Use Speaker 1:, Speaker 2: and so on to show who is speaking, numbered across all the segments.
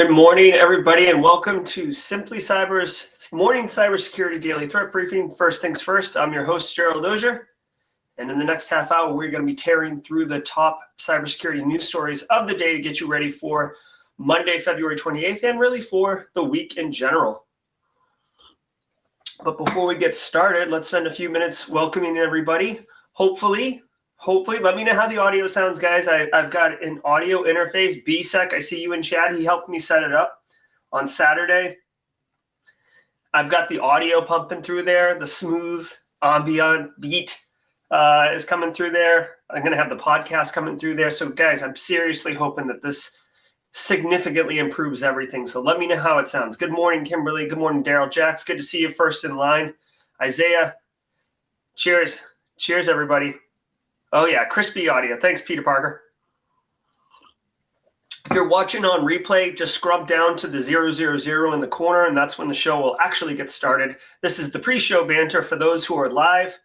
Speaker 1: Good morning, everybody, and welcome to Simply Cyber's morning cybersecurity daily threat briefing. First things first, I'm your host, Gerald Auger, and in the next half hour, we're going to be tearing through the top cybersecurity news stories of the day to get you ready for Monday, February 28th, and really for the week in general. But before we get started, let's spend a few minutes welcoming everybody. Hopefully, let me know how the audio sounds, guys. I've got an audio interface. BSEC, I see you in chat. He helped me set it up on Saturday. I've got the audio pumping through there. The smooth ambient beat is coming through there. I'm going to have the podcast coming through there. So, guys, I'm seriously hoping that this significantly improves everything. So let me know how it sounds. Good morning, Kimberly. Good morning, Daryl. Jax, good to see you first in line. Isaiah, cheers. Cheers, everybody. Oh, yeah, crispy audio. Thanks, Peter Parker. If you're watching on replay, just scrub down to the 000 in the corner, and that's when the show will actually get started. This is the pre-show banter for those who are live,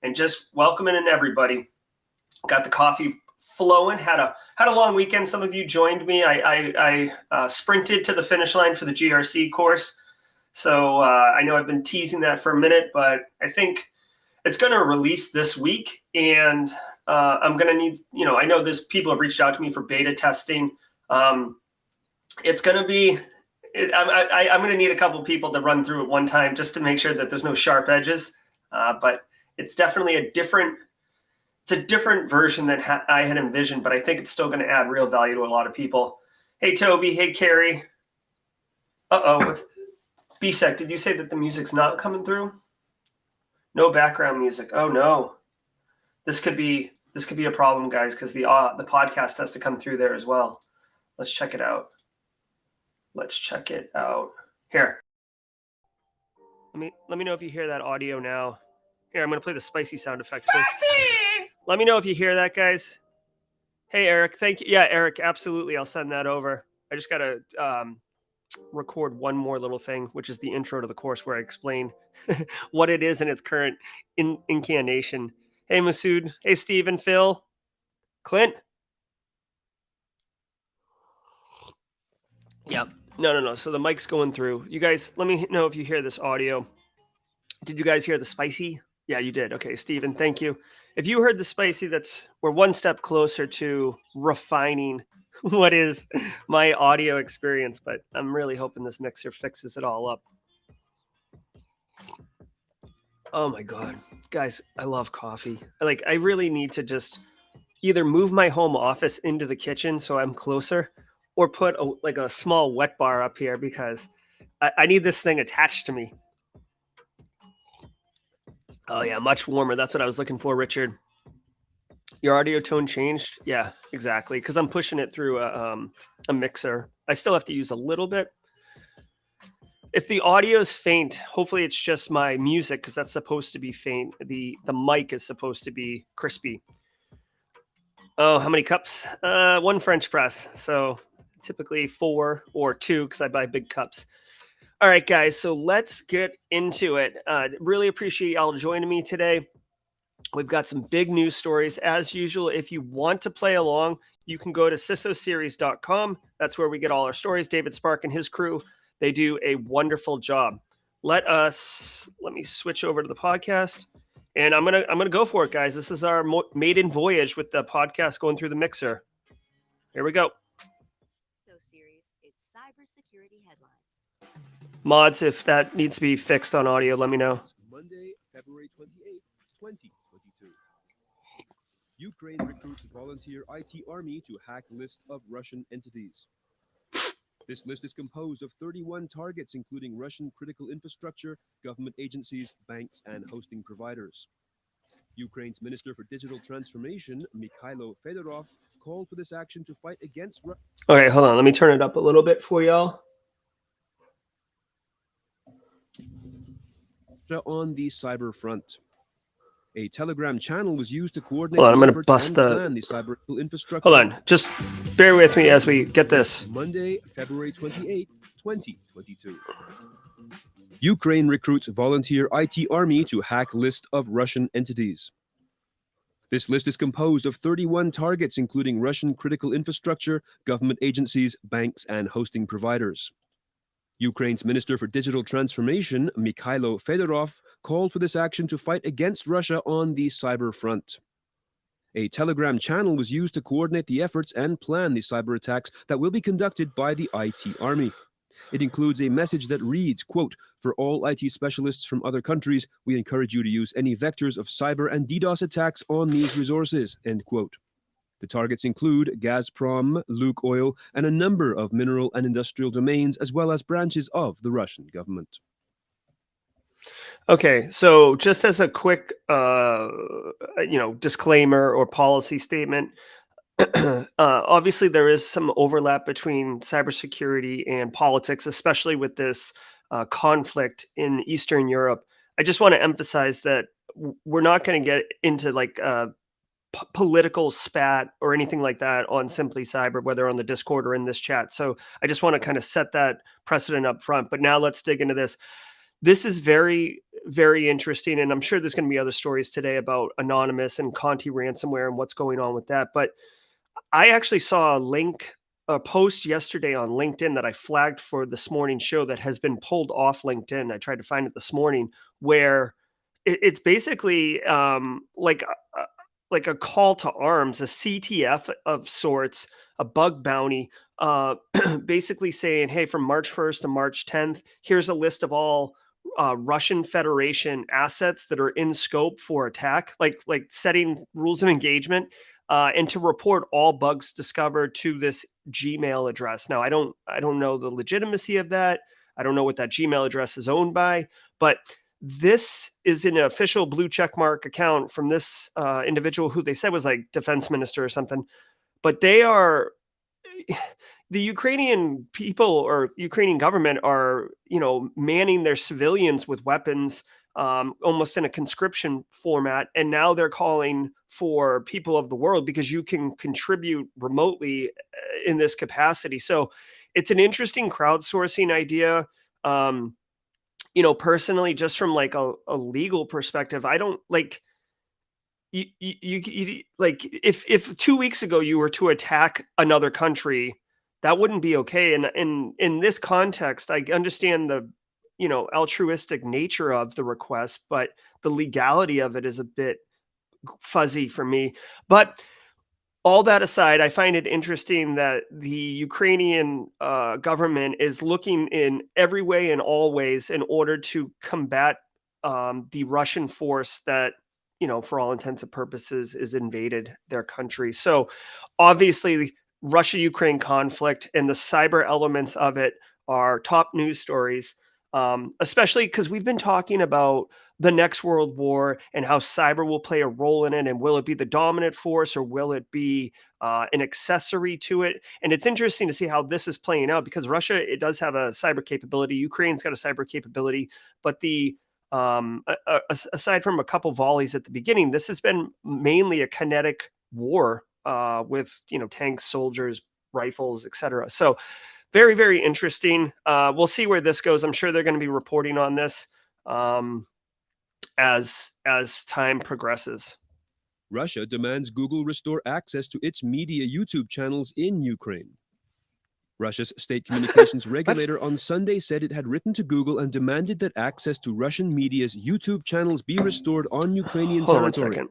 Speaker 1: and just welcoming in everybody. Got the coffee flowing. Had a long weekend. Some of you joined me. I sprinted to the finish line for the GRC course. So I know I've been teasing that for a minute, but I think it's going to release this week, and I'm going to need, I know there's people have reached out to me for beta testing. It's going to be, I'm going to need a couple people to run through at one time just to make sure that there's no sharp edges. But it's definitely a different version than I had envisioned, but I think it's still going to add real value to a lot of people. Hey, Toby. Hey, Carrie. What's BSEC? Did you say that the music's not coming through? No background music. Oh no, this could be a problem, guys, because the podcast has to come through there as well. Let's check it out. Here. Let me know if you hear that audio now. Here, I'm gonna play the spicy sound effects. Spicy! Let me know if you hear that, guys. Hey, Eric. Thank you. Yeah, Eric. Absolutely. I'll send that over. I just gotta record one more little thing, which is the intro to the course where I explain what it is in its current incarnation. Hey, Masood. Hey, Stephen, Phil, Clint. Yeah. No. So the mic's going through. You guys, let me know if you hear this audio. Did you guys hear the spicy? Yeah, you did. Okay, Stephen, thank you. If you heard the spicy, we're one step closer to refining what is my audio experience, but I'm really hoping this mixer fixes it all up. Oh my God, guys, I love coffee. I really need to just either move my home office into the kitchen so I'm closer, or put a small wet bar up here because I need this thing attached to me. Oh yeah, much warmer. That's what I was looking for, Richard. Your audio tone changed? Yeah, exactly. Because I'm pushing it through a mixer. I still have to use a little bit. If the audio is faint, hopefully it's just my music, because that's supposed to be faint. The mic is supposed to be crispy. Oh, how many cups? One French press. So typically 4 or 2 because I buy big cups. All right, guys. So let's get into it. Really appreciate y'all joining me today. We've got some big news stories. As usual, if you want to play along, you can go to cisoseries.com. That's where we get all our stories. David Spark and his crew, they do a wonderful job. Let me switch over to the podcast, and I'm gonna go for it, guys. This is our maiden voyage with the podcast going through the mixer. Here we go.
Speaker 2: Series, it's cybersecurity headlines.
Speaker 1: Mods, if that needs to be fixed on audio, let me know.
Speaker 3: Monday, February 28th, 2022. Ukraine recruits volunteer IT army to hack list of Russian entities. This list is composed of 31 targets, including Russian critical infrastructure, government agencies, banks, and hosting providers. Ukraine's Minister for Digital Transformation, Mikhailo Fedorov, called for this action to fight against Russia.
Speaker 1: Okay, hold on. Let me turn it up a little bit for y'all.
Speaker 3: On the cyber front. A Telegram channel was used to coordinate.
Speaker 1: Hold on, I'm going to bust the
Speaker 3: cyber infrastructure.
Speaker 1: Hold on, just bear with me as we get this.
Speaker 3: Monday, February 28th, 2022. Ukraine recruits volunteer IT army to hack list of Russian entities. This list is composed of 31 targets, including Russian critical infrastructure, government agencies, banks, and hosting providers. Ukraine's Minister for Digital Transformation, Mikhailo Fedorov, called for this action to fight against Russia on the cyber front. A Telegram channel was used to coordinate the efforts and plan the cyber attacks that will be conducted by the IT Army. It includes a message that reads, quote, "For all IT specialists from other countries, we encourage you to use any vectors of cyber and DDoS attacks on these resources," end quote. The targets include Gazprom, Lukoil, and a number of mineral and industrial domains, as well as branches of the Russian government.
Speaker 1: Okay, so just as a quick, disclaimer or policy statement, obviously there is some overlap between cybersecurity and politics, especially with this conflict in Eastern Europe. I just want to emphasize that we're not going to get into like political spat or anything like that on Simply Cyber, whether on the Discord or in this chat. So I just want to kind of set that precedent up front. But now let's dig into this. This is very, very interesting. And I'm sure there's going to be other stories today about Anonymous and Conti ransomware and what's going on with that. But I actually saw a post yesterday on LinkedIn that I flagged for this morning's show that has been pulled off LinkedIn. I tried to find it this morning, where it's basically like a call to arms, a CTF of sorts, a bug bounty, basically saying, hey, from March 1st to March 10th, here's a list of all Russian Federation assets that are in scope for attack, like setting rules of engagement, and to report all bugs discovered to this Gmail address. Now, I don't know the legitimacy of that. I don't know what that Gmail address is owned by, but this is an official blue check mark account from this individual who they said was like defense minister or something. But they are, the Ukrainian people or Ukrainian government are, manning their civilians with weapons, almost in a conscription format. And now they're calling for people of the world because you can contribute remotely in this capacity. So it's an interesting crowdsourcing idea. Personally, just from like a legal perspective, I don't like you like if 2 weeks ago you were to attack another country, that wouldn't be okay. And in this context, I understand the altruistic nature of the request, but the legality of it is a bit fuzzy for me. But all that aside, I find it interesting that the Ukrainian government is looking in every way and all ways in order to combat the Russian force that, for all intents and purposes, is invaded their country. So obviously, Russia-Ukraine conflict and the cyber elements of it are top news stories, especially because we've been talking about the next world war and how cyber will play a role in it. And will it be the dominant force or will it be an accessory to it? And it's interesting to see how this is playing out, because Russia, it does have a cyber capability. Ukraine's got a cyber capability, but aside from a couple volleys at the beginning, this has been mainly a kinetic war with, tanks, soldiers, rifles, etc. So very, very interesting. We'll see where this goes. I'm sure they're going to be reporting on this as time progresses.
Speaker 3: Russia demands Google restore access to its media YouTube channels in Ukraine. Russia's state communications regulator on Sunday said it had written to Google and demanded that access to Russian media's YouTube channels be restored on Ukrainian
Speaker 1: Hold on
Speaker 3: territory.
Speaker 1: 1 second.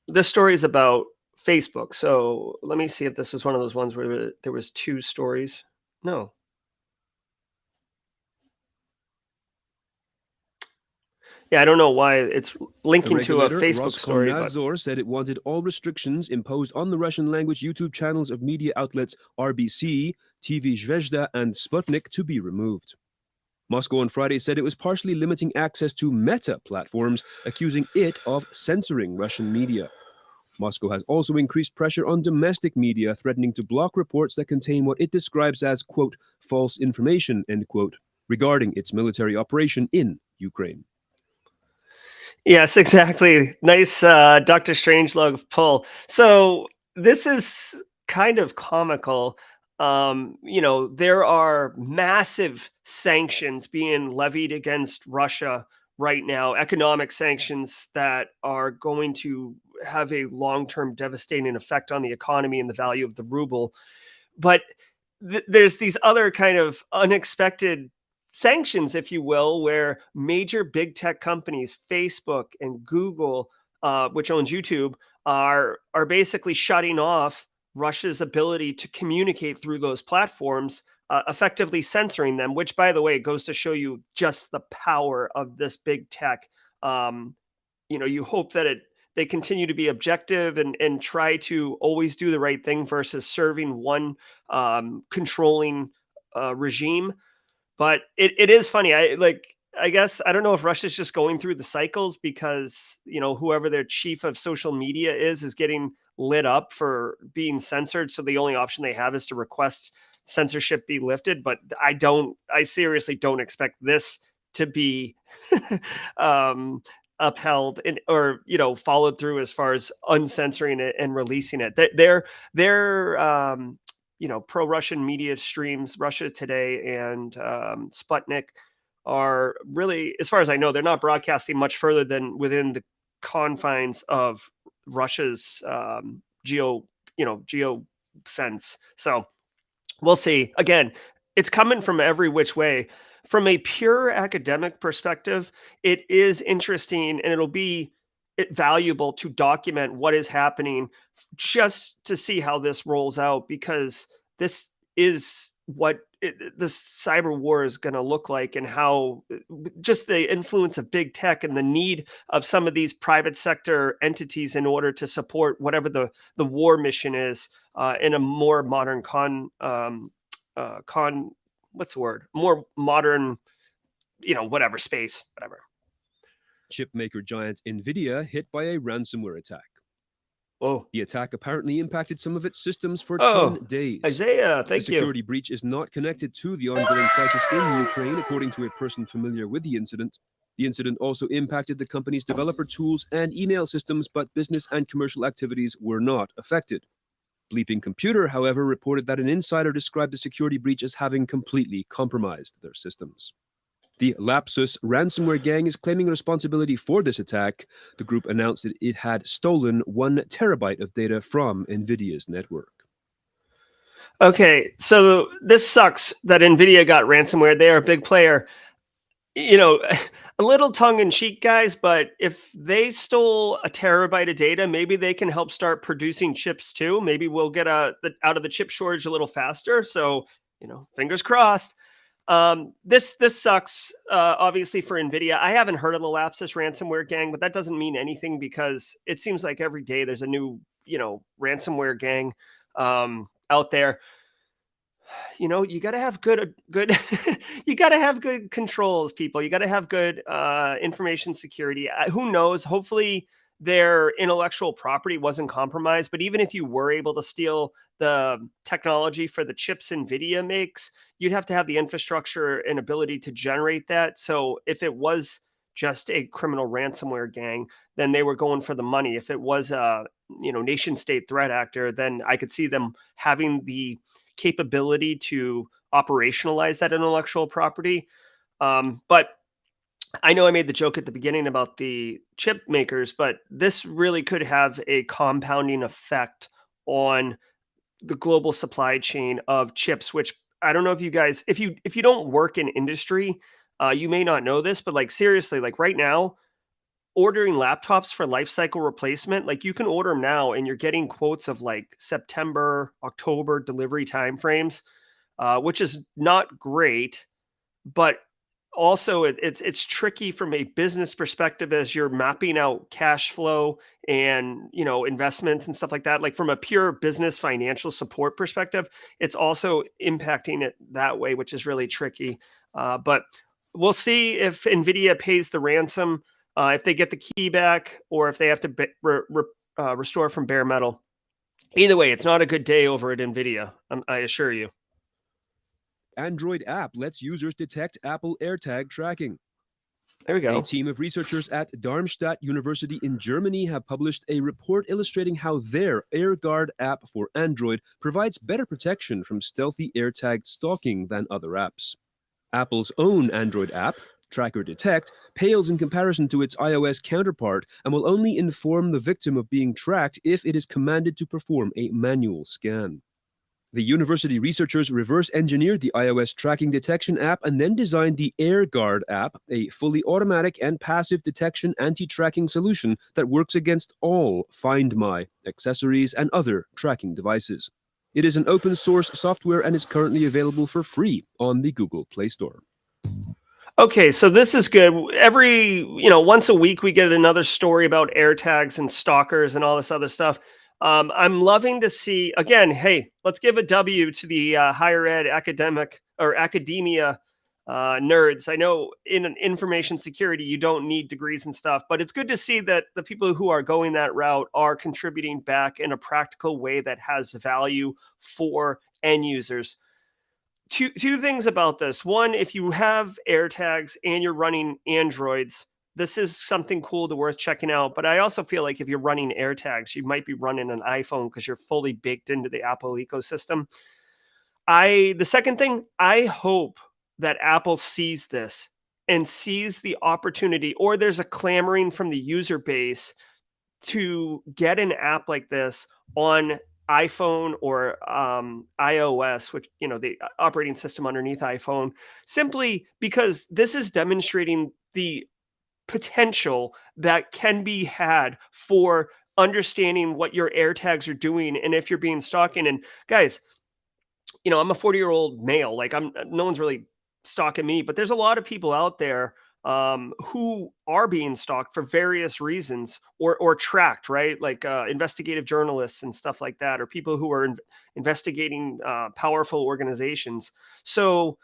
Speaker 1: This story is about Facebook. So let me see if this was one of those ones where there was two stories. No. Yeah, I don't know why it's linking to a Facebook story.
Speaker 3: Roskomnadzor said it wanted all restrictions imposed on the Russian language YouTube channels of media outlets RBC, TV Zvezda, and Sputnik to be removed. Moscow on Friday said it was partially limiting access to Meta platforms, accusing it of censoring Russian media. Moscow has also increased pressure on domestic media, threatening to block reports that contain what it describes as, quote, false information, end quote, regarding its military operation in Ukraine.
Speaker 1: Yes, exactly. Nice Dr. Strangelove pull. So this is kind of comical. There are massive sanctions being levied against Russia right now, economic sanctions that are going to have a long-term devastating effect on the economy and the value of the ruble. But there's these other kind of unexpected sanctions, if you will, where major big tech companies, Facebook and Google, which owns YouTube, are basically shutting off Russia's ability to communicate through those platforms, effectively censoring them. Which, by the way, goes to show you just the power of this big tech. You hope that they continue to be objective and try to always do the right thing versus serving one controlling regime. But it is funny. I guess I don't know if Russia's just going through the cycles because whoever their chief of social media is getting lit up for being censored. So the only option they have is to request censorship be lifted. But I seriously don't expect this to be upheld or followed through as far as uncensoring it and releasing it. They're pro-Russian media streams, Russia Today and Sputnik, are really, as far as I know, they're not broadcasting much further than within the confines of Russia's geo fence. So we'll see. Again, it's coming from every which way. From a pure academic perspective, it is interesting and it'll be valuable to document what is happening just to see how this rolls out, because this is what the cyber war is going to look like, and how just the influence of big tech and the need of some of these private sector entities in order to support whatever the war mission is in a more modern more modern, whatever space, whatever.
Speaker 3: Chipmaker giant Nvidia hit by a ransomware attack.
Speaker 1: Oh,
Speaker 3: The attack apparently impacted some of its systems for 10 days.
Speaker 1: Isaiah, thank
Speaker 3: the
Speaker 1: you.
Speaker 3: security breach is not connected to the ongoing crisis in Ukraine, according to a person familiar with the incident. The incident also impacted the company's developer tools and email systems, but business and commercial activities were not affected. Bleeping Computer, however, reported that an insider described the security breach as having completely compromised their systems. The Lapsus ransomware gang is claiming responsibility for this attack. The group announced that it had stolen 1 terabyte of data from Nvidia's network.
Speaker 1: Okay, so this sucks that Nvidia got ransomware. They are a big player. A little tongue-in-cheek, guys, but if they stole a terabyte of data, maybe they can help start producing chips too. Maybe we'll get out of the chip shortage a little faster. So, fingers crossed. This sucks, obviously, for Nvidia. I haven't heard of the Lapsus ransomware gang, but that doesn't mean anything because it seems like every day there's a new, ransomware gang out there. You got to have good you got to have good controls, people. You got to have good information security. Who knows? Hopefully their intellectual property wasn't compromised, but even if you were able to steal the technology for the chips Nvidia makes, you'd have to have the infrastructure and ability to generate that. So if it was just a criminal ransomware gang, then they were going for the money. If it was a nation state threat actor, then I could see them having the capability to operationalize that intellectual property. But I know I made the joke at the beginning about the chip makers, but this really could have a compounding effect on the global supply chain of chips, which I don't know if you guys, if you don't work in industry, you may not know this, but seriously, right now, ordering laptops for life cycle replacement, you can order them now and you're getting quotes of September, October delivery timeframes, which is not great, but also it's tricky from a business perspective as you're mapping out cash flow and investments and stuff like that. From a pure business financial support perspective, it's also impacting it that way, which is really tricky. But we'll see if Nvidia pays the ransom, if they get the key back, or if they have to restore from bare metal. Either way, it's not a good day over at Nvidia, I assure you.
Speaker 3: Android app lets users detect Apple AirTag tracking.
Speaker 1: There we go.
Speaker 3: A team of researchers at Darmstadt University in Germany have published a report illustrating how their AirGuard app for Android provides better protection from stealthy AirTag stalking than other apps. Apple's own Android app, Tracker Detect pales in comparison to its iOS counterpart and will only inform the victim of being tracked if it is commanded to perform a manual scan. The university researchers reverse-engineered the iOS tracking detection app and then designed the AirGuard app, a fully automatic and passive detection anti-tracking solution that works against all Find My accessories and other tracking devices. It is an open-source software and is currently available for free on the Google Play Store.
Speaker 1: Okay, so this is good. Once a week we get another story about AirTags and stalkers and all this other stuff. I'm loving to see, again, hey, let's give a W to the higher ed academia nerds. I know in information security, you don't need degrees and stuff, but it's good to see that the people who are going that route are contributing back in a practical way that has value for end users. Two things about this. One, if you have AirTags and you're running Androids, this is something cool to worth checking out. But I also feel like if you're running AirTags, you might be running an iPhone because you're fully baked into the Apple ecosystem. The second thing, I hope that Apple sees this and sees the opportunity, or there's a clamoring from the user base to get an app like this on iPhone or iOS, which, the operating system underneath iPhone, simply because this is demonstrating the potential that can be had for understanding what your AirTags are doing and if you're being stalking. And guys, I'm a 40-year-old male. Like no one's really stalking me, but there's a lot of people out there who are being stalked for various reasons or tracked, right? Like investigative journalists and stuff like that, or people who are investigating powerful organizations. So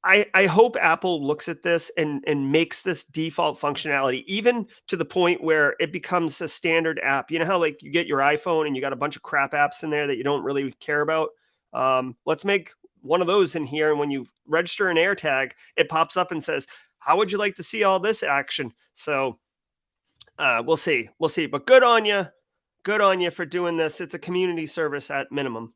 Speaker 1: I hope Apple looks at this and makes this default functionality, even to the point where it becomes a standard app. You know how like you get your iPhone and you got a bunch of crap apps in there that you don't really care about? Let's make one of those in here. And when you register an AirTag, it pops up and says, how would you like to see all this action? So we'll see. But good on you. Good on you for doing this. It's a community service at minimum.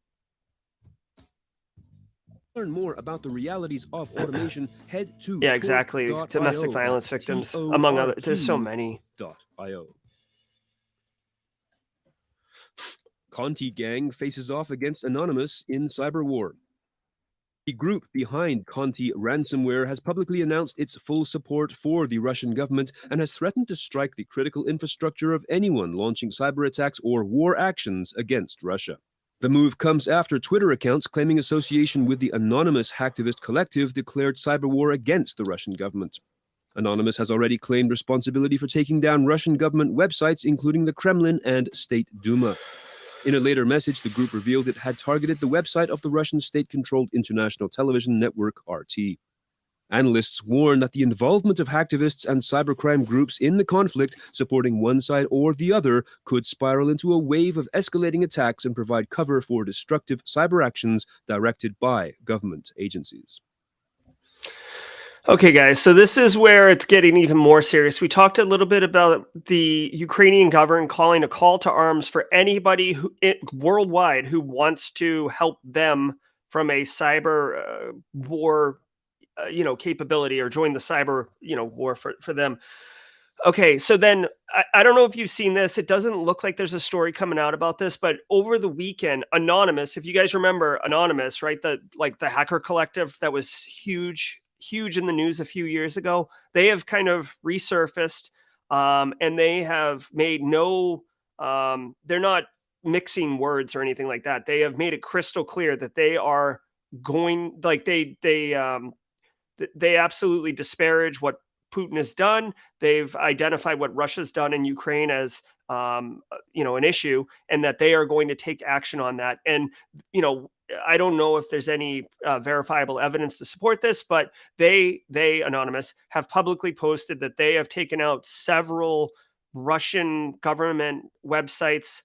Speaker 3: Learn more about the realities of automation, head to
Speaker 1: exactly. Domestic violence victims, among others. There's so many.
Speaker 3: .io. Conti gang faces off against Anonymous in cyber war. The group behind Conti ransomware has publicly announced its full support for the Russian government and has threatened to strike the critical infrastructure of anyone launching cyber attacks or war actions against Russia. The move comes after Twitter accounts claiming association with the Anonymous hacktivist collective declared cyber war against the Russian government. Anonymous has already claimed responsibility for taking down Russian government websites, including the Kremlin and State Duma. In a later message, the group revealed it had targeted the website of the Russian state-controlled international television network RT. Analysts warn that the involvement of hacktivists and cybercrime groups in the conflict, supporting one side or the other, could spiral into a wave of escalating attacks and provide cover for destructive cyber actions directed by government agencies.
Speaker 1: Okay, guys, so this is where it's getting even more serious. We talked a little bit about the Ukrainian government calling a call to arms for anybody worldwide who wants to help them from a cyber war capability, or join the cyber war for them. Okay, so then I don't know if you've seen this. It doesn't look like there's a story coming out about this, but over the weekend, Anonymous, if you guys remember Anonymous, right? The hacker collective that was huge in the news a few years ago, they have kind of resurfaced, and they have made they're not mixing words or anything like that. They have made it crystal clear that they are going, like they absolutely disparage what Putin has done. They've identified what Russia's done in Ukraine as, an issue, and that they are going to take action on that. And, I don't know if there's any verifiable evidence to support this, but they Anonymous have publicly posted that they have taken out several Russian government websites,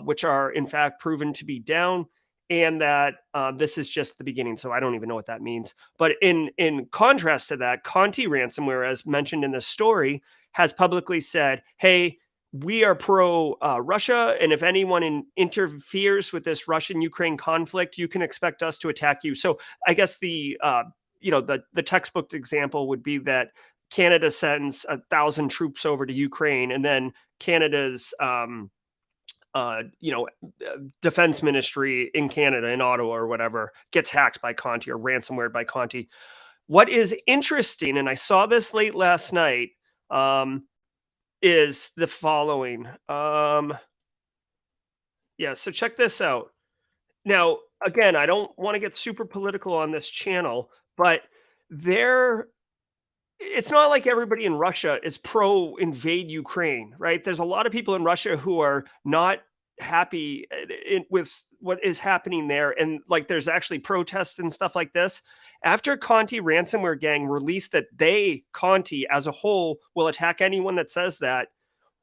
Speaker 1: which are in fact proven to be down, and that this is just the beginning. So I don't even know what that means. But in contrast to that, Conti ransomware, as mentioned in the story, has publicly said, hey, we are pro Russia, and if anyone interferes with this Russian-Ukraine conflict, you can expect us to attack you. So I guess the the textbook example would be that Canada sends 1,000 troops over to Ukraine, and then Canada's defense ministry in Canada, in Ottawa or whatever, gets hacked by Conti or ransomware by Conti. What is interesting, and I saw this late last night, is the following. So check this out. Now, again, I don't want to get super political on this channel, but it's not like everybody in Russia is pro invade Ukraine, right? There's a lot of people in Russia who are not happy with what is happening there. And like, there's actually protests and stuff like this. After Conti ransomware gang released that Conti as a whole will attack anyone that says that,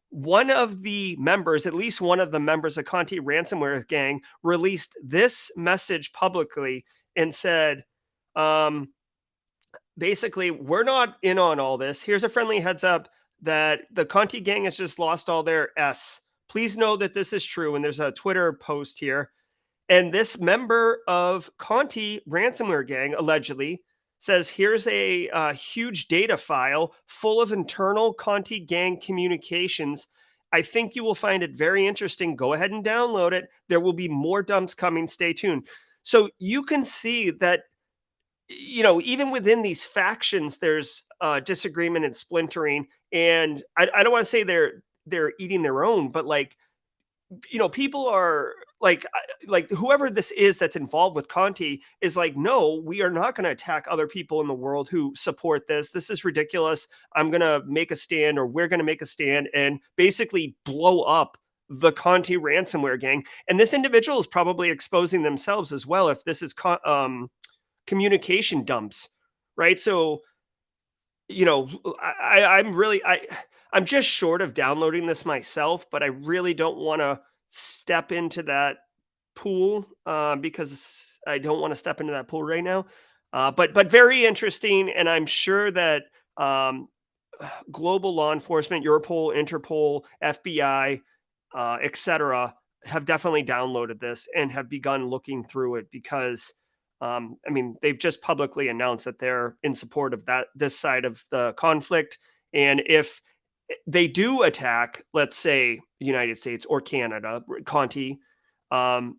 Speaker 1: one of the members, at least one of the members of Conti ransomware gang, released this message publicly and said, basically, we're not in on all this. Here's a friendly heads up that the Conti gang has just lost all their S. Please know that this is true. And there's a Twitter post here. And this member of Conti ransomware gang allegedly says, here's a huge data file full of internal Conti gang communications. I think you will find it very interesting. Go ahead and download it. There will be more dumps coming. Stay tuned. So you can see that, even within these factions, there's disagreement and splintering. And I don't want to say they're eating their own, but people are like whoever this is that's involved with Conti is like, no, we are not going to attack other people in the world who support this. This is ridiculous. I'm going to make a stand, or we're going to make a stand and basically blow up the Conti ransomware gang. And this individual is probably exposing themselves as well if this is communication dumps, right? So, I'm just short of downloading this myself, but I really don't want to step into that pool because I don't want to step into that pool right now. But very interesting, and I'm sure that global law enforcement, Europol, Interpol, FBI, etc., have definitely downloaded this and have begun looking through it because. They've just publicly announced that they're in support of this side of the conflict. And if they do attack, let's say, the United States or Canada, Conti,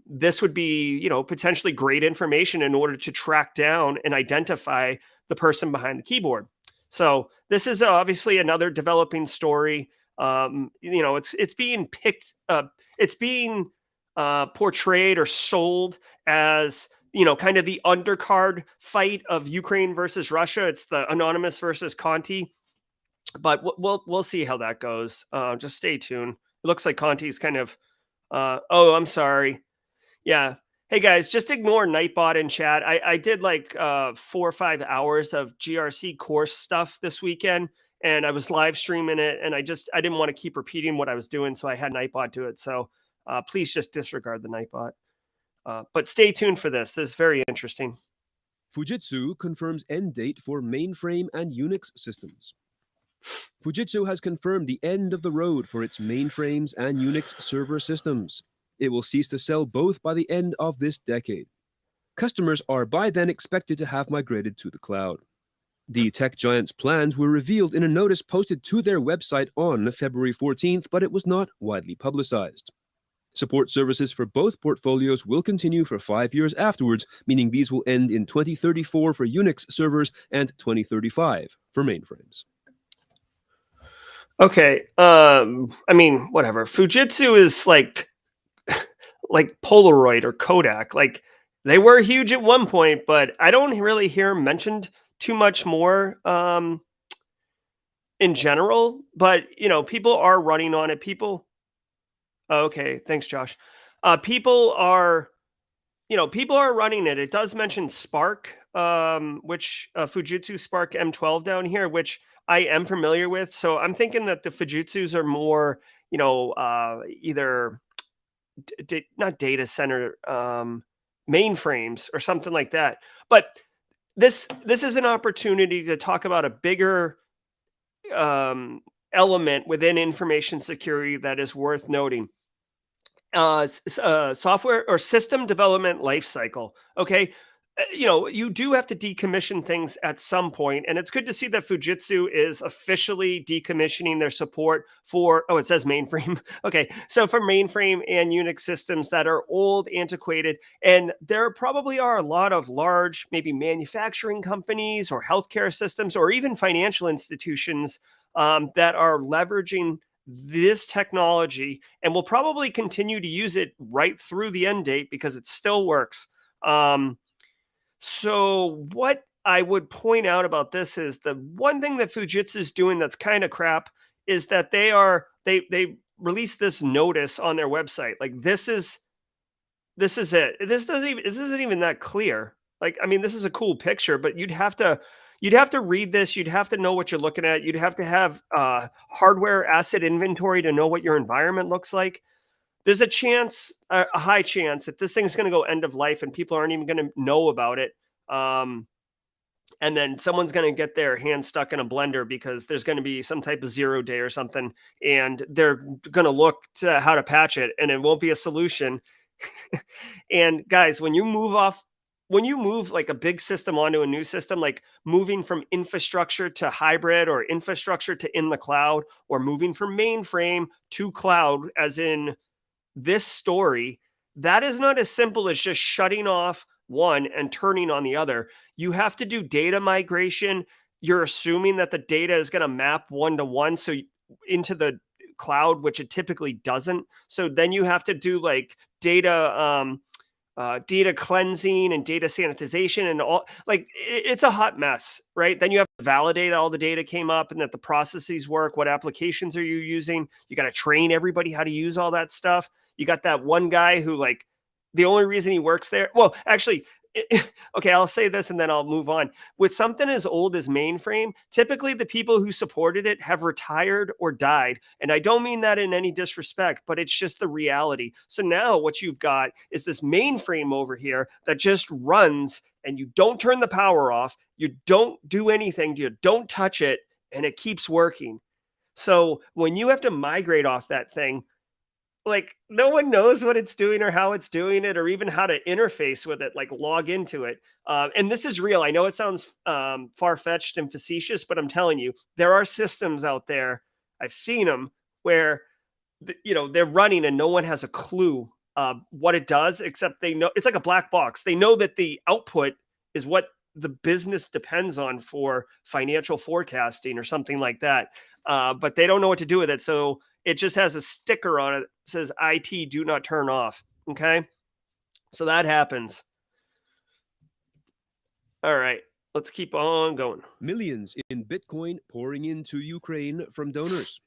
Speaker 1: this would be, potentially great information in order to track down and identify the person behind the keyboard. So this is obviously another developing story. It's being portrayed or sold as kind of the undercard fight of Ukraine versus Russia. It's the Anonymous versus Conti, but we'll see how that goes. Just stay tuned. It looks like Conti's kind of. I'm sorry. Yeah. Hey guys, just ignore Nightbot in chat. I did 4 or 5 hours of GRC course stuff this weekend, and I was live streaming it, and I didn't want to keep repeating what I was doing, so I had Nightbot do it. So please just disregard the Nightbot. But stay tuned for this. This is very interesting.
Speaker 3: Fujitsu confirms end date for mainframe and Unix systems. Fujitsu has confirmed the end of the road for its mainframes and Unix server systems. It will cease to sell both by the end of this decade. Customers are by then expected to have migrated to the cloud. The tech giant's plans were revealed in a notice posted to their website on February 14th, but it was not widely publicized. Support services for both portfolios will continue for 5 years afterwards, meaning these will end in 2034 for Unix servers and 2035 for mainframes.
Speaker 1: Okay. Whatever. Fujitsu is like Polaroid or Kodak. They were huge at one point, but I don't really hear mentioned too much more in general. But, people are running on it. Okay, thanks, Josh. People are running it. It does mention Spark, which Fujitsu Spark M12 down here, which I am familiar with. So I'm thinking that the Fujitsus are more, either not data center mainframes or something like that. But this is an opportunity to talk about a bigger element within information security that is worth noting. Software or system development lifecycle. Okay. you do have to decommission things at some point, and it's good to see that Fujitsu is officially decommissioning their support for, oh, it says mainframe. Okay, so for mainframe and Unix systems that are old, antiquated, and there probably are a lot of large, maybe manufacturing companies or healthcare systems or even financial institutions that are leveraging this technology and will probably continue to use it right through the end date because it still works. So what I would point out about this is the one thing that Fujitsu is doing that's kind of crap is that they released this notice on their website. Like this is it. This isn't even that clear. Like, I mean, this is a cool picture, but you'd have to read this. You'd have to know what you're looking at. You'd have to have hardware asset inventory to know what your environment looks like. There's a high chance that this thing's going to go end of life and people aren't even going to know about it. Um, and then someone's going to get their hand stuck in a blender because there's going to be some type of 0 day or something, and they're going to look to how to patch it, and it won't be a solution. And guys, when you move like a big system onto a new system, like moving from infrastructure to hybrid or infrastructure to in the cloud, or moving from mainframe to cloud, as in this story, that is not as simple as just shutting off one and turning on the other. You have to do data migration. You're assuming that the data is going to map one to one, so into the cloud, which it typically doesn't. So then you have to do like data cleansing and data sanitization and all. Like it's a hot mess, right? Then you have to validate all the data came up and that the processes work. What applications are you using? You got to train everybody how to use all that stuff. You got that one guy who, like, the only reason he works there, well, actually, okay, I'll say this and then I'll move on. With something as old as mainframe, typically the people who supported it have retired or died. And I don't mean that in any disrespect, but it's just the reality. So now what you've got is this mainframe over here that just runs, and you don't turn the power off, you don't do anything, you don't touch it, and it keeps working. So when you have to migrate off that thing, like, no one knows what it's doing or how it's doing it or even how to interface with it, like log into it. And this is real. I know it sounds far-fetched and facetious, but I'm telling you, there are systems out there, I've seen them, where they're running and no one has a clue what it does, except they know it's like a black box. They know that the output is what the business depends on for financial forecasting or something like that. But they don't know what to do with it. So it just has a sticker on it that says IT do not turn off. Okay. So that happens. All right. Let's keep on going.
Speaker 3: Millions in Bitcoin pouring into Ukraine from donors.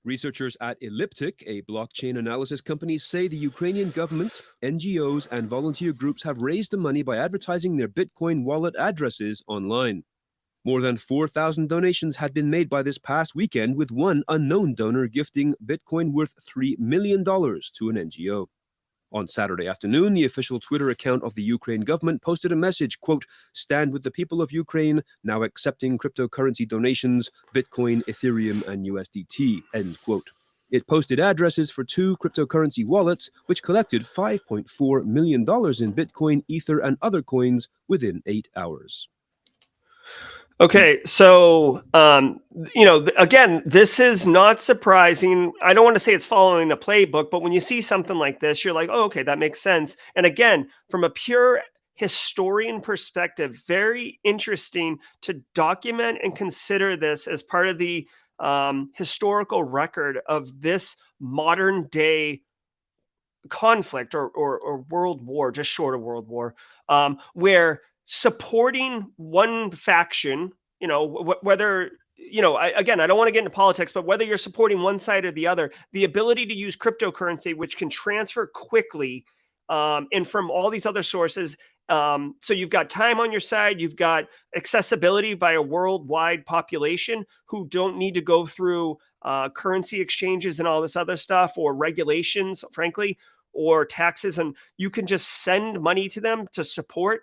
Speaker 3: Researchers at Elliptic, a blockchain analysis company, say the Ukrainian government, NGOs, and volunteer groups have raised the money by advertising their Bitcoin wallet addresses online. More than 4,000 donations had been made by this past weekend, with one unknown donor gifting Bitcoin worth $3 million to an NGO. On Saturday afternoon, the official Twitter account of the Ukraine government posted a message, quote, "Stand with the people of Ukraine, now accepting cryptocurrency donations, Bitcoin, Ethereum, and USDT," end quote. It posted addresses for 2 cryptocurrency wallets, which collected $5.4 million in Bitcoin, Ether, and other coins within 8 hours.
Speaker 1: Okay, so again, this is not surprising. I don't want to say it's following the playbook, but when you see something like this, you're like, oh, okay, that makes sense. And again, from a pure historian perspective, very interesting to document and consider this as part of the historical record of this modern day conflict or world war, just short of world war, where supporting one faction, whether, again, I don't want to get into politics, but whether you're supporting one side or the other, the ability to use cryptocurrency, which can transfer quickly, and from all these other sources. So you've got time on your side, you've got accessibility by a worldwide population who don't need to go through currency exchanges and all this other stuff, or regulations, frankly, or taxes, and you can just send money to them to support.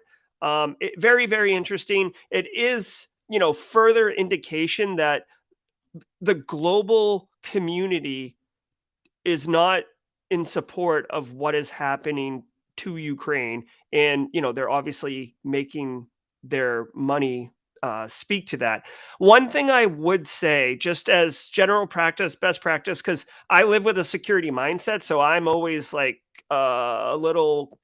Speaker 1: Very, very interesting. It is, further indication that the global community is not in support of what is happening to Ukraine, and they're obviously making their money speak to that. One thing I would say, just as general practice, best practice, because I live with a security mindset, so I'm always like a little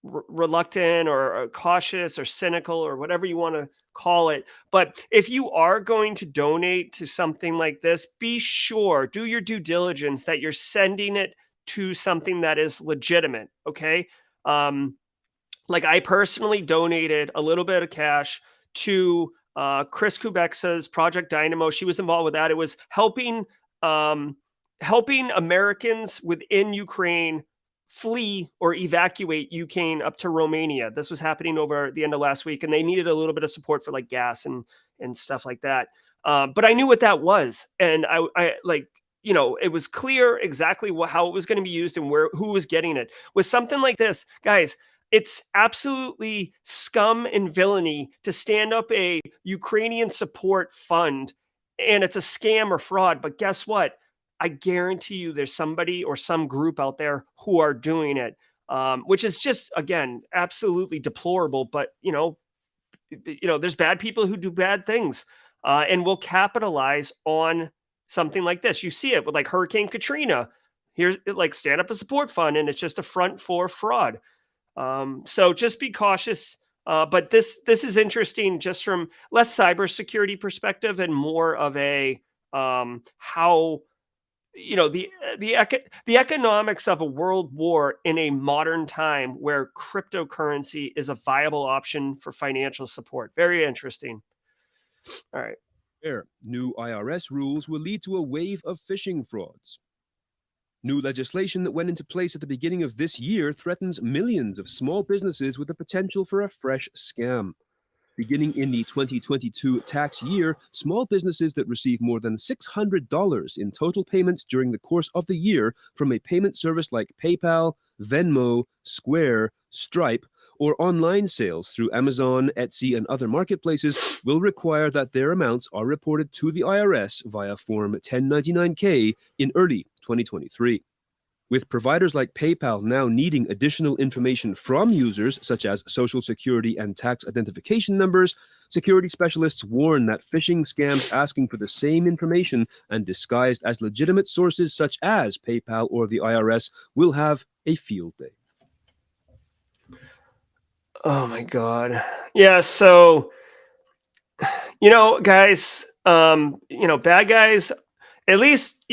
Speaker 1: reluctant or cautious or cynical or whatever you want to call it. But if you are going to donate to something like this, be sure, do your due diligence that you're sending it to something that is legitimate. Okay. Like I personally donated a little bit of cash to Chris Kubeksa's Project Dynamo. She was involved with that. It was um, helping Americans within Ukraine flee or evacuate Ukraine up to Romania. This was happening over the end of last week, and they needed a little bit of support for like gas and stuff like that. But I knew what that was, and I like it was clear exactly how it was going to be used and who was getting it. With something like this, guys, it's absolutely scum and villainy to stand up a Ukrainian support fund, and it's a scam or fraud. But guess what? I guarantee you there's somebody or some group out there who are doing it, which is just, again, absolutely deplorable. But, there's bad people who do bad things and will capitalize on something like this. You see it with like Hurricane Katrina. Here's like stand up a support fund, and it's just a front for fraud. So just be cautious. But this is interesting just from less cybersecurity perspective and more of a how the economics of a world war in a modern time where cryptocurrency is a viable option for financial support. Very interesting. All right.
Speaker 3: New IRS rules will lead to a wave of phishing frauds. New legislation that went into place at the beginning of this year threatens millions of small businesses with the potential for a fresh scam. Beginning in the 2022 tax year, small businesses that receive more than $600 in total payments during the course of the year from a payment service like PayPal, Venmo, Square, Stripe, or online sales through Amazon, Etsy, and other marketplaces will require that their amounts are reported to the IRS via Form 1099-K in early 2023. With providers like PayPal now needing additional information from users, such as social security and tax identification numbers, security specialists warn that phishing scams asking for the same information and disguised as legitimate sources such as PayPal or the IRS will have a field day.
Speaker 1: Oh my God. Yeah. So, guys, bad guys, at least,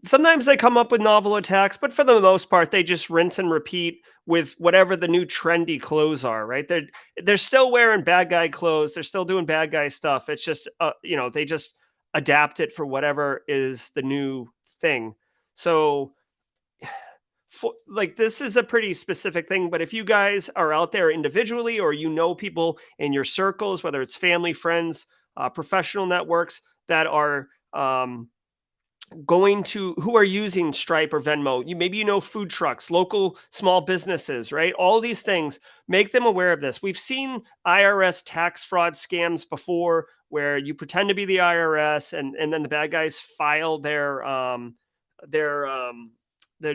Speaker 1: sometimes they come up with novel attacks, but for the most part, they just rinse and repeat with whatever the new trendy clothes are, right? They're still wearing bad guy clothes. They're still doing bad guy stuff. It's just, they just adapt it for whatever is the new thing. So this is a pretty specific thing, but if you guys are out there individually, or people in your circles, whether it's family, friends, professional networks that are who are using Stripe or Venmo, maybe food trucks, local small businesses, right? All these things, make them aware of this. We've seen IRS tax fraud scams before where you pretend to be the IRS and then the bad guys file their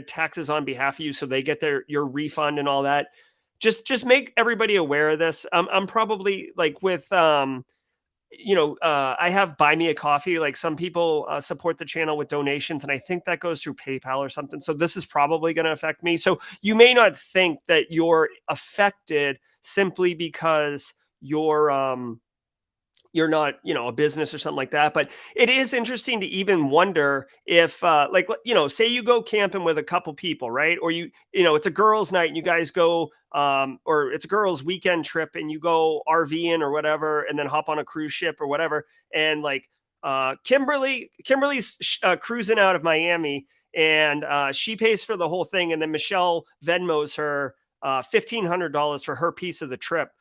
Speaker 1: taxes on behalf of you, so they get your refund and all that. Just make everybody aware of this. I'm probably like with I have Buy Me a Coffee. Like some people support the channel with donations, and I think that goes through PayPal or something. So this is probably going to affect me. So you may not think that you're affected simply because you're not, a business or something like that. But it is interesting to even wonder if, say you go camping with a couple people, right? Or it's a girls' night and you guys go, or it's a girls' weekend trip and you go RVing or whatever, and then hop on a cruise ship or whatever. And Kimberly's cruising out of Miami, and she pays for the whole thing. And then Michelle Venmos her $1,500 for her piece of the trip.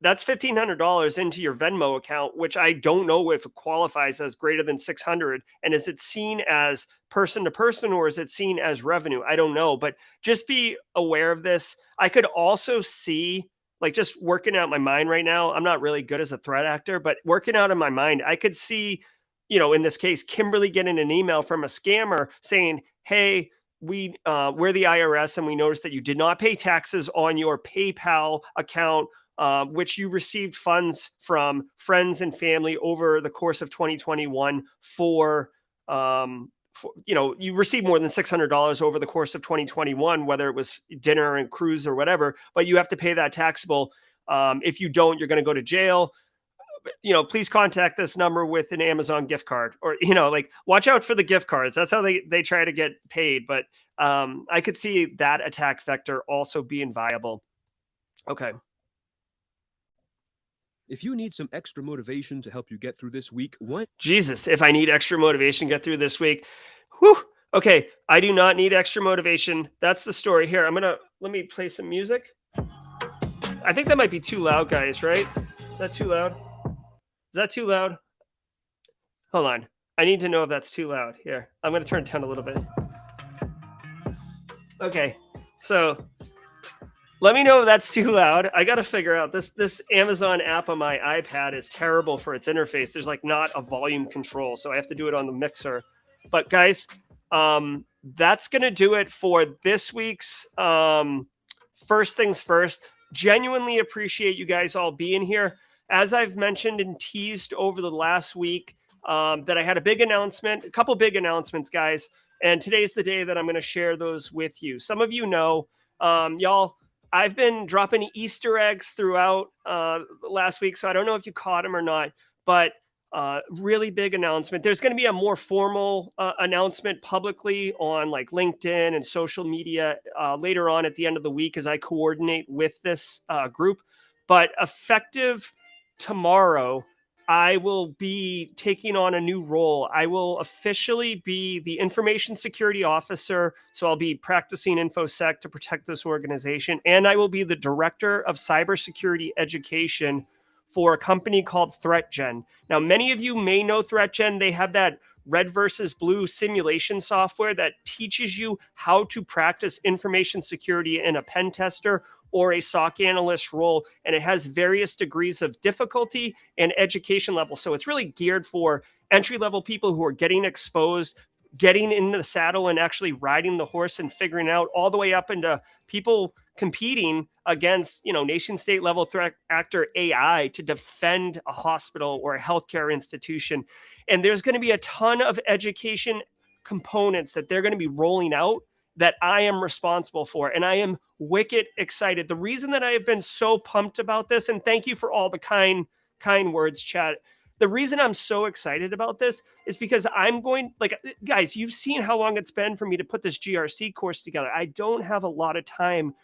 Speaker 1: That's $1,500 into your Venmo account, which I don't know if it qualifies as greater than 600. And is it seen as person to person, or is it seen as revenue? I don't know, but just be aware of this. I could also see, just working out my mind right now, I'm not really good as a threat actor, but working out in my mind, I could see, in this case, Kimberly getting an email from a scammer saying, hey, we're the IRS, and we noticed that you did not pay taxes on your PayPal account, which you received funds from friends and family over the course of 2021 you received more than $600 over the course of 2021, whether it was dinner and cruise or whatever, but you have to pay that taxable. If you don't, you're going to go to jail. Please contact this number with an Amazon gift card, or, watch out for the gift cards. That's how they try to get paid. But I could see that attack vector also being viable. Okay.
Speaker 3: If you need some extra motivation to help you get through this week,
Speaker 1: Jesus, if I need extra motivation to get through this week. Whew. Okay, I do not need extra motivation. That's the story here. Let me play some music. I think that might be too loud, guys, right? Is that too loud? Is that too loud? Hold on. I need to know if that's too loud. Here, I'm going to turn it down a little bit. Okay, so let me know if that's too loud. I got to figure out this Amazon app on my iPad is terrible for its interface. There's not a volume control, so I have to do it on the mixer. But guys, that's going to do it for this week's First Things First. Genuinely appreciate you guys all being here. As I've mentioned and teased over the last week, that I had a couple big announcements, guys. And today's the day that I'm going to share those with you. Some of you know, y'all, I've been dropping Easter eggs throughout last week, so I don't know if you caught them or not, but really big announcement. There's going to be a more formal announcement publicly on LinkedIn and social media later on at the end of the week as I coordinate with this group. But effective tomorrow, I will be taking on a new role. I will officially be the information security officer. So I'll be practicing InfoSec to protect this organization. And I will be the director of cybersecurity education for a company called ThreatGen. Now, many of you may know ThreatGen. They have that red versus blue simulation software that teaches you how to practice information security in a pen tester or a SOC analyst role. And it has various degrees of difficulty and education level. So it's really geared for entry-level people who are getting exposed, getting into the saddle and actually riding the horse and figuring out, all the way up into people competing against, nation state level threat actor AI to defend a hospital or a healthcare institution. And there's going to be a ton of education components that they're going to be rolling out that I am responsible for. And I am wicked excited. The reason that I have been so pumped about this, and thank you for all the kind words, chat. The reason I'm so excited about this is because guys, you've seen how long it's been for me to put this GRC course together. I don't have a lot of time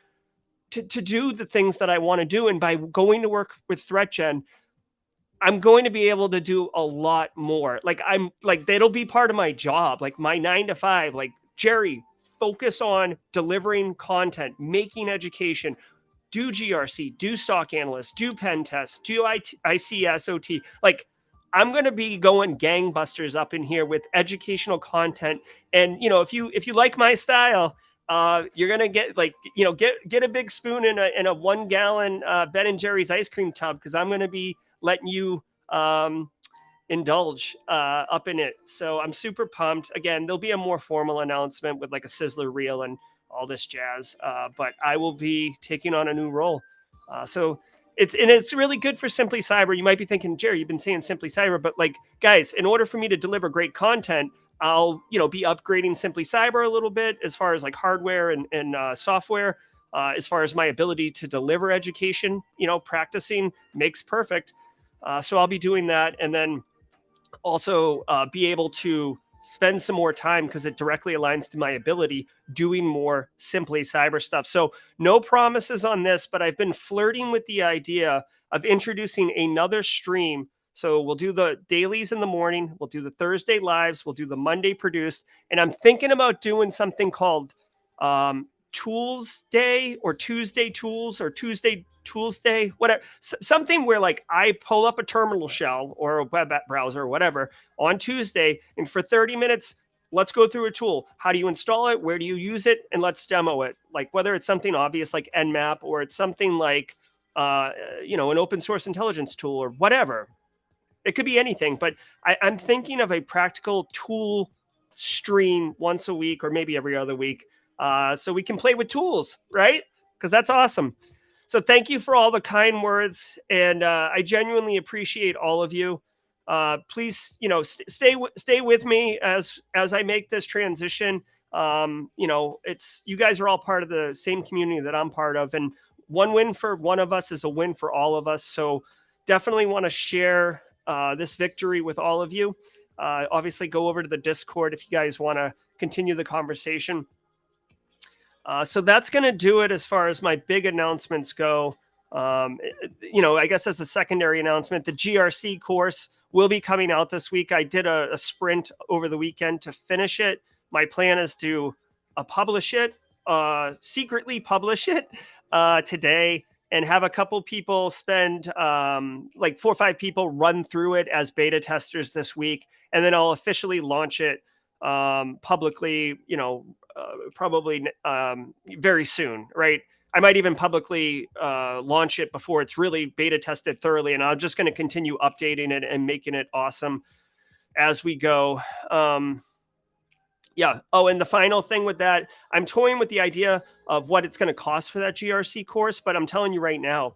Speaker 1: to do the things that I want to do. And by going to work with ThreatGen, I'm going to be able to do a lot more. That'll be part of my job, my 9 to 5, Jerry, focus on delivering content, making education, do GRC, do SOC analyst, do pen tests, do ICSOT. I'm going to be going gangbusters up in here with educational content. And, if you like my style, you're going to get get a big spoon in a 1 gallon Ben & Jerry's ice cream tub, because I'm going to be letting you indulge up in it. So I'm super pumped. Again, there'll be a more formal announcement with a sizzler reel and all this jazz. But I will be taking on a new role. So it's really good for Simply Cyber. You might be thinking, Jerry, you've been saying Simply Cyber, but guys, in order for me to deliver great content, I'll be upgrading Simply Cyber a little bit as far as hardware and software. As far as my ability to deliver education, practicing makes perfect. So I'll be doing that, and then also be able to spend some more time, because it directly aligns to my ability, doing more Simply Cyber stuff. So no promises on this, but I've been flirting with the idea of introducing another stream. So we'll do the dailies in the morning, we'll do the Thursday lives, we'll do the Monday produced, and I'm thinking about doing something called Tools Day, or Tuesday Tools, or Tuesday Tools Day, whatever, something where I pull up a terminal shell or a web app browser or whatever on Tuesday, and for 30 minutes, let's go through a tool. How do you install it? Where do you use it? And let's demo it. Whether it's something obvious like Nmap, or it's something like an open source intelligence tool or whatever. It could be anything, but I'm thinking of a practical tool stream once a week or maybe every other week, so we can play with tools, right? Because that's awesome. So thank you for all the kind words, and I genuinely appreciate all of you. Please, stay with me as I make this transition. It's you guys are all part of the same community that I'm part of, and one win for one of us is a win for all of us. So definitely want to share this victory with all of you. Obviously, go over to the Discord if you guys want to continue the conversation. So that's going to do it as far as my big announcements go. I guess as a secondary announcement, the GRC course will be coming out this week. I did a sprint over the weekend to finish it. My plan is to publish it, secretly publish it today, and have a couple people spend like 4 or 5 people run through it as beta testers this week. And then I'll officially launch it publicly, probably very soon, right? I might even publicly launch it before it's really beta tested thoroughly. And I'm just going to continue updating it and making it awesome as we go. Yeah. Oh, and the final thing with that, I'm toying with the idea of what it's going to cost for that GRC course, but I'm telling you right now,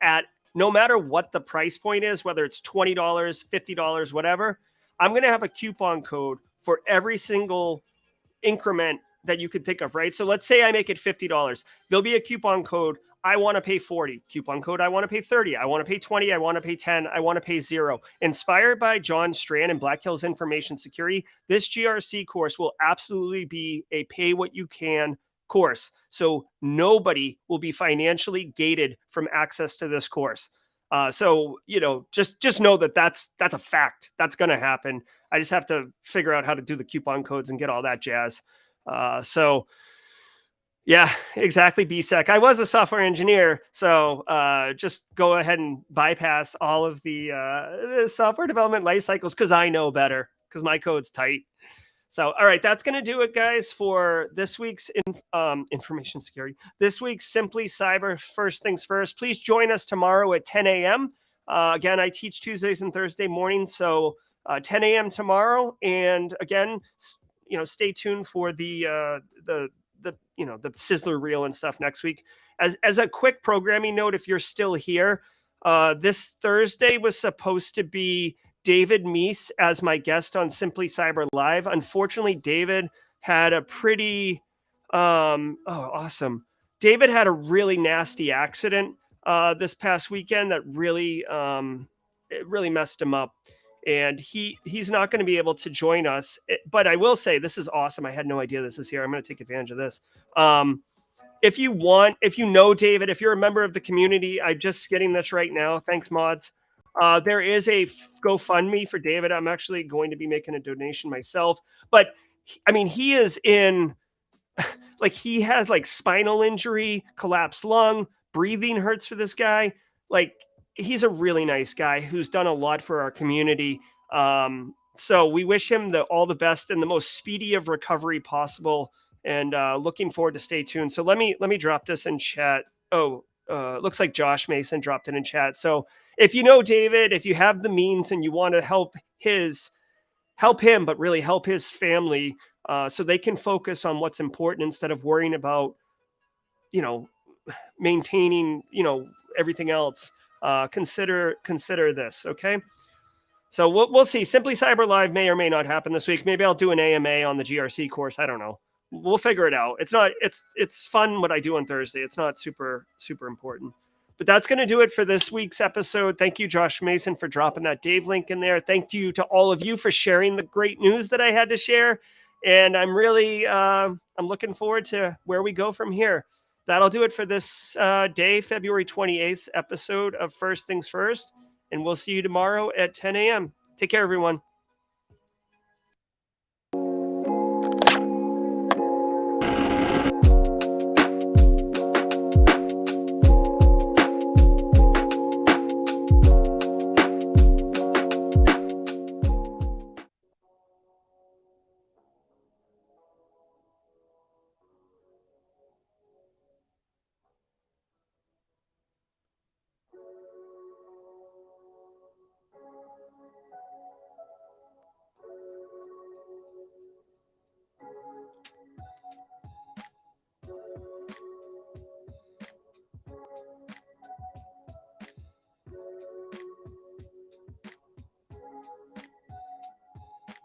Speaker 1: at no matter what the price point is, whether it's $20, $50, whatever, I'm going to have a coupon code for every single increment that you could think of, right? So let's say I make it $50. There'll be a coupon code. I want to pay 40. Coupon code. I want to pay 30. I want to pay 20. I want to pay 10. I want to pay 0. Inspired by John Strand and Black Hills Information Security, this GRC course will absolutely be a pay what you can course. So nobody will be financially gated from access to this course. So just know that that's a fact. That's going to happen. I just have to figure out how to do the coupon codes and get all that jazz. So yeah, exactly. BSEC. I was a software engineer, so just go ahead and bypass all of the software development life cycles because I know better because my code's tight. So, all right, that's going to do it, guys, for this week's information security. This week's Simply Cyber First Things First. Please join us tomorrow at 10 a.m. Again, I teach Tuesdays and Thursday mornings, so 10 a.m. tomorrow. And again, stay tuned for the Sizzler reel and stuff next week. As a quick programming note, if you're still here, this Thursday was supposed to be David Meese as my guest on Simply Cyber Live. Unfortunately, David had a pretty awesome. David had a really nasty accident this past weekend that really it really messed him up. And he's not going to be able to join us. But I will say this is awesome. I had no idea this is here. I'm going to take advantage of this. If you know David, if you're a member of the community, I'm just getting this right now. Thanks, mods. There is a GoFundMe for David. I'm actually going to be making a donation myself. But I mean, he is in like he has like spinal injury, collapsed lung, breathing hurts for this guy. Like he's a really nice guy who's done a lot for our community. So we wish him all the best and the most speedy of recovery possible. And looking forward to stay tuned. So let me drop this in chat. Oh, looks like Josh Mason dropped it in chat. So if you know David, if you have the means and you want to help him, but really help his family, so they can focus on what's important instead of worrying about, maintaining, everything else. Consider this, okay? So we'll see. Simply Cyber Live may or may not happen this week. Maybe I'll do an AMA on the GRC course. I don't know. We'll figure it out. It's fun what I do on Thursday. It's not super important. But that's going to do it for this week's episode. Thank you, Josh Mason, for dropping that Dave link in there. Thank you to all of you for sharing the great news that I had to share. And I'm really, I'm looking forward to where we go from here. That'll do it for this day, February 28th episode of First Things First. And we'll see you tomorrow at 10 a.m. Take care, everyone.